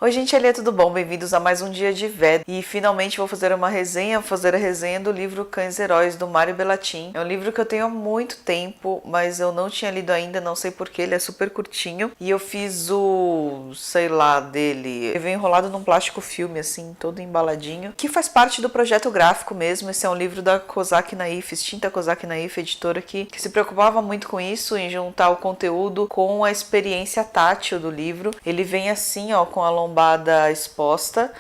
Oi gente, ali, tudo bom? Bem-vindos a mais um dia de VED. E finalmente vou fazer uma resenha, do livro Cães Heróis, do Mário Bellatin. É um livro que eu tenho há muito tempo, mas eu não tinha lido ainda, não sei porquê, ele é super curtinho. E eu fiz dele. Ele vem enrolado num plástico filme, assim, todo embaladinho, que faz parte do projeto gráfico mesmo. Esse é um livro da Kozak Naif, extinta Kozak Naif, editora que se preocupava muito com isso, em juntar o conteúdo com a experiência tátil do livro. Ele vem assim, ó, com a lombada exposta,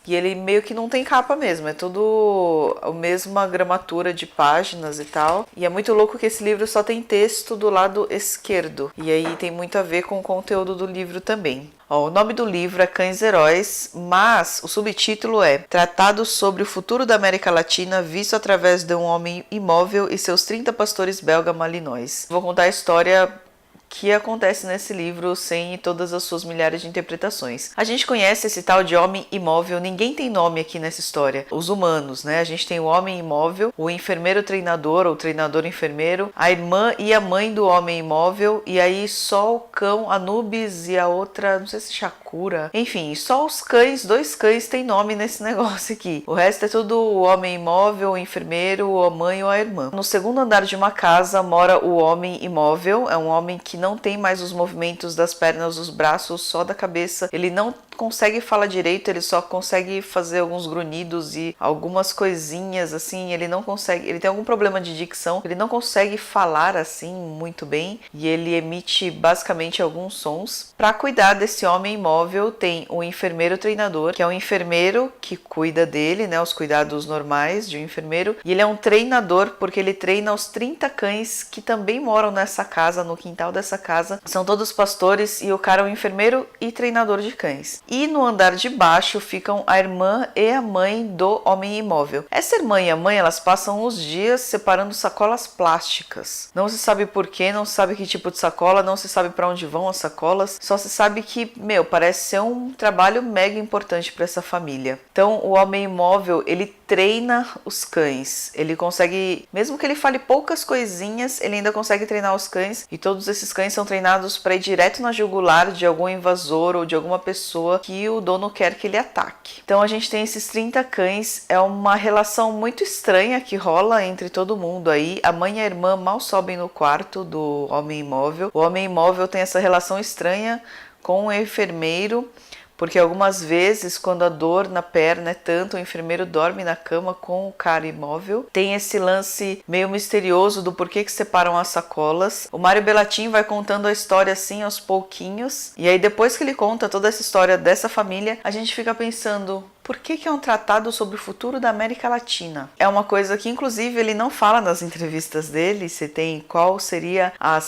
e ele meio que não tem capa mesmo, é tudo a mesma gramatura de páginas e tal. E é muito louco que esse livro só tem texto do lado esquerdo, e aí tem muito a ver com o conteúdo do livro também. O nome do livro é Cães Heróis, mas o subtítulo é Tratado sobre o futuro da América Latina visto através de um homem imóvel e seus 30 pastores belga malinois. Vou contar a história que acontece nesse livro sem todas as suas milhares de interpretações. A gente conhece esse tal de homem imóvel, ninguém tem nome aqui nessa história. Os humanos, né? A gente tem o homem imóvel, o enfermeiro treinador ou treinador enfermeiro, a irmã e a mãe do homem imóvel, e aí só o cão Anubis e a outra, não sei se Shakura. Enfim, só os cães, 2 cães tem nome nesse negócio aqui. O resto é tudo o homem imóvel, o enfermeiro, a mãe ou a irmã. No segundo andar de uma casa mora o homem imóvel, é um homem que não tem mais os movimentos das pernas, dos braços, só da cabeça. Ele não consegue falar direito, ele só consegue fazer alguns grunhidos e algumas coisinhas assim, ele não consegue, ele tem algum problema de dicção, ele não consegue falar assim muito bem e ele emite basicamente alguns sons. Para cuidar desse homem imóvel tem o enfermeiro treinador, que é um enfermeiro que cuida dele, né, os cuidados normais de um enfermeiro, e ele é um treinador porque ele treina os 30 cães que também moram nessa casa, no quintal dessa casa. São todos pastores e o cara é um enfermeiro e treinador de cães. E no andar de baixo ficam a irmã e a mãe do homem imóvel. Essa irmã e a mãe, elas passam os dias separando sacolas plásticas. Não se sabe porquê, não se sabe que tipo de sacola, não se sabe para onde vão as sacolas, só se sabe que, parece ser um trabalho mega importante para essa família. Então, o homem imóvel, ele treina os cães. Ele consegue, mesmo que ele fale poucas coisinhas, ele ainda consegue treinar os cães, e todos esses cães são treinados para ir direto na jugular de algum invasor ou de alguma pessoa que o dono quer que ele ataque. Então a gente tem esses 30 cães, é uma relação muito estranha que rola entre todo mundo aí. A mãe e a irmã mal sobem no quarto do homem imóvel. O homem imóvel tem essa relação estranha com o enfermeiro, porque algumas vezes, quando a dor na perna é tanto, o enfermeiro dorme na cama com o cara imóvel. Tem esse lance meio misterioso do porquê que separam as sacolas. O Mário Bellatin vai contando a história assim aos pouquinhos. E aí depois que ele conta toda essa história dessa família, a gente fica pensando, por que é um tratado sobre o futuro da América Latina? É uma coisa que, inclusive, ele não fala nas entrevistas dele, se tem qual seria a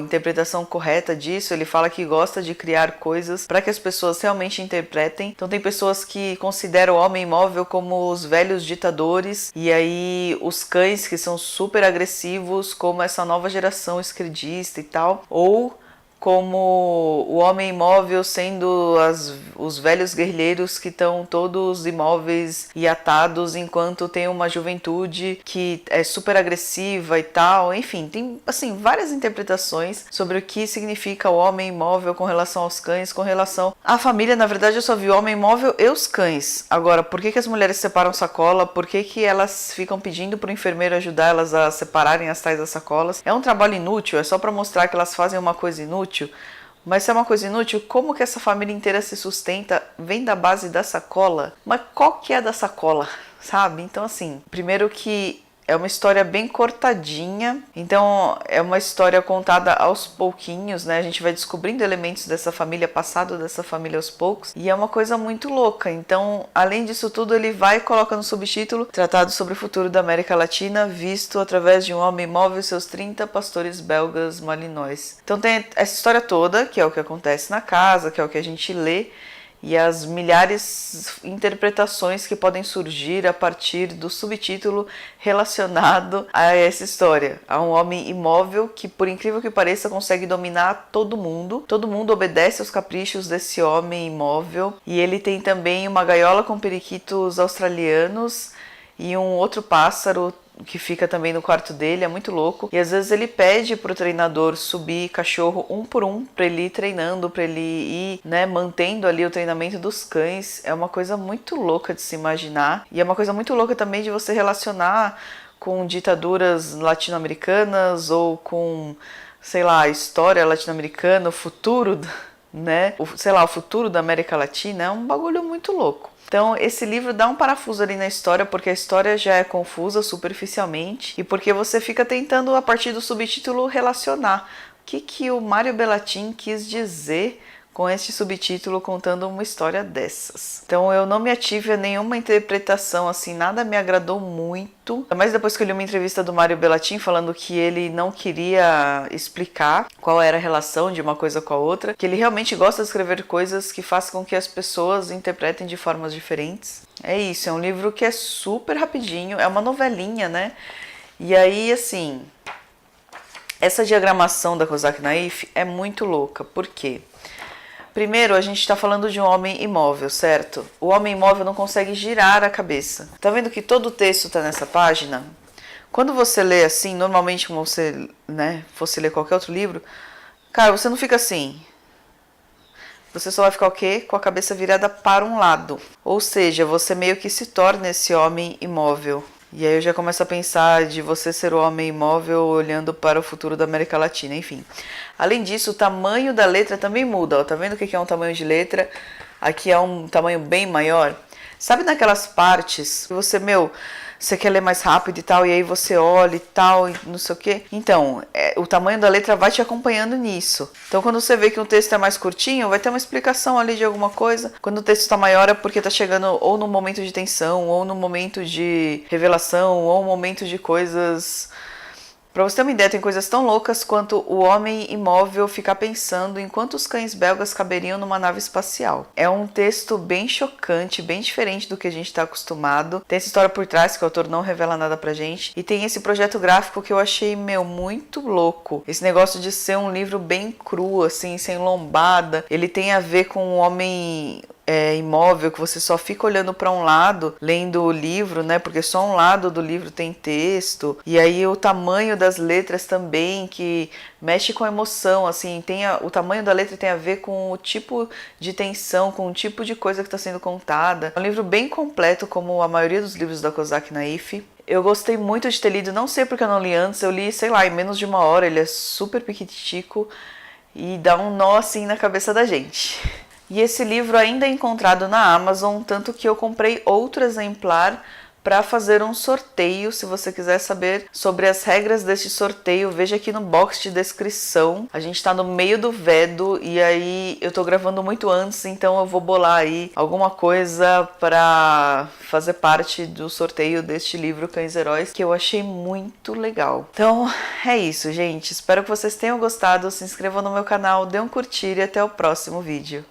interpretação correta disso. Ele fala que gosta de criar coisas para que as pessoas realmente interpretem. Então tem pessoas que consideram o homem imóvel como os velhos ditadores, e aí os cães que são super agressivos como essa nova geração esquerdista e tal, ou como o homem imóvel sendo os velhos guerrilheiros que estão todos imóveis e atados, enquanto tem uma juventude que é super agressiva e tal. Enfim, tem assim várias interpretações sobre o que significa o homem imóvel com relação aos cães, com relação à família. Na verdade, eu só vi o homem imóvel e os cães. Agora, por que as mulheres separam sacola? Por que elas ficam pedindo para o enfermeiro ajudar elas a separarem as tais das sacolas? É um trabalho inútil? É só para mostrar que elas fazem uma coisa inútil? Mas se é uma coisa inútil, como que essa família inteira se sustenta? Vem da base da sacola? Mas qual que é da sacola, sabe? Então assim, primeiro que é uma história bem cortadinha, então é uma história contada aos pouquinhos, né? A gente vai descobrindo elementos dessa família, passado dessa família aos poucos, e é uma coisa muito louca. Então, além disso tudo, ele vai e coloca no subtítulo Tratado sobre o futuro da América Latina, visto através de um homem imóvel e seus 30 pastores belgas malinois. Então tem essa história toda, que é o que acontece na casa, que é o que a gente lê, e as milhares de interpretações que podem surgir a partir do subtítulo relacionado a essa história. Há um homem imóvel que, por incrível que pareça, consegue dominar todo mundo. Todo mundo obedece aos caprichos desse homem imóvel. E ele tem também uma gaiola com periquitos australianos e um outro pássaro que fica também no quarto dele, é muito louco. E às vezes ele pede pro treinador subir cachorro um por um, pra ele ir treinando, pra ele ir, né, mantendo ali o treinamento dos cães. É uma coisa muito louca de se imaginar. E é uma coisa muito louca também de você relacionar com ditaduras latino-americanas ou com, sei lá, a história latino-americana, o futuro, né? Sei lá, o futuro da América Latina é um bagulho muito louco. Então, esse livro dá um parafuso ali na história, porque a história já é confusa superficialmente e porque você fica tentando, a partir do subtítulo, relacionar o que o Mário Bellatin quis dizer com este subtítulo contando uma história dessas. Então eu não me ative a nenhuma interpretação, assim, nada me agradou muito. Mas depois que eu li uma entrevista do Mário Bellatin falando que ele não queria explicar qual era a relação de uma coisa com a outra, que ele realmente gosta de escrever coisas que façam com que as pessoas interpretem de formas diferentes. É isso, é um livro que é super rapidinho, é uma novelinha, né? E aí, assim, essa diagramação da Kozak Naif é muito louca, por quê? Primeiro, a gente está falando de um homem imóvel, certo? O homem imóvel não consegue girar a cabeça. Tá vendo que todo o texto está nessa página? Quando você lê assim, normalmente como você, né, fosse ler qualquer outro livro, cara, você não fica assim. Você só vai ficar o quê? Com a cabeça virada para um lado. Ou seja, você meio que se torna esse homem imóvel. E aí eu já começo a pensar de você ser o homem imóvel olhando para o futuro da América Latina, enfim. Além disso, o tamanho da letra também muda, ó. Tá vendo o que é um tamanho de letra? Aqui é um tamanho bem maior. Sabe naquelas partes que você, você quer ler mais rápido e tal, e aí você olha e tal, e não sei o quê? Então, o tamanho da letra vai te acompanhando nisso. Então, quando você vê que um texto é mais curtinho, vai ter uma explicação ali de alguma coisa. Quando o texto está maior é porque está chegando ou no momento de tensão, ou no momento de revelação, ou no momento de coisas... Pra você ter uma ideia, tem coisas tão loucas quanto o homem imóvel ficar pensando em quantos cães belgas caberiam numa nave espacial. É um texto bem chocante, bem diferente do que a gente está acostumado. Tem essa história por trás que o autor não revela nada pra gente. E tem esse projeto gráfico que eu achei, muito louco. Esse negócio de ser um livro bem cru, assim, sem lombada. Ele tem a ver com o homem... imóvel, que você só fica olhando para um lado, lendo o livro, né? Porque só um lado do livro tem texto. E aí o tamanho das letras também, que mexe com a emoção, assim, o tamanho da letra tem a ver com o tipo de tensão, com o tipo de coisa que está sendo contada. É um livro bem completo, como a maioria dos livros da Kozak Naif. Eu gostei muito de ter lido, não sei porque eu não li antes, eu li, sei lá, em menos de uma hora, ele é super piquititico e dá um nó assim na cabeça da gente. E esse livro ainda é encontrado na Amazon, tanto que eu comprei outro exemplar para fazer um sorteio. Se você quiser saber sobre as regras deste sorteio, veja aqui no box de descrição. A gente está no meio do vedo e aí eu tô gravando muito antes, então eu vou bolar aí alguma coisa para fazer parte do sorteio deste livro Cães Heróis, que eu achei muito legal. Então é isso, gente. Espero que vocês tenham gostado. Se inscrevam no meu canal, dê um curtir e até o próximo vídeo.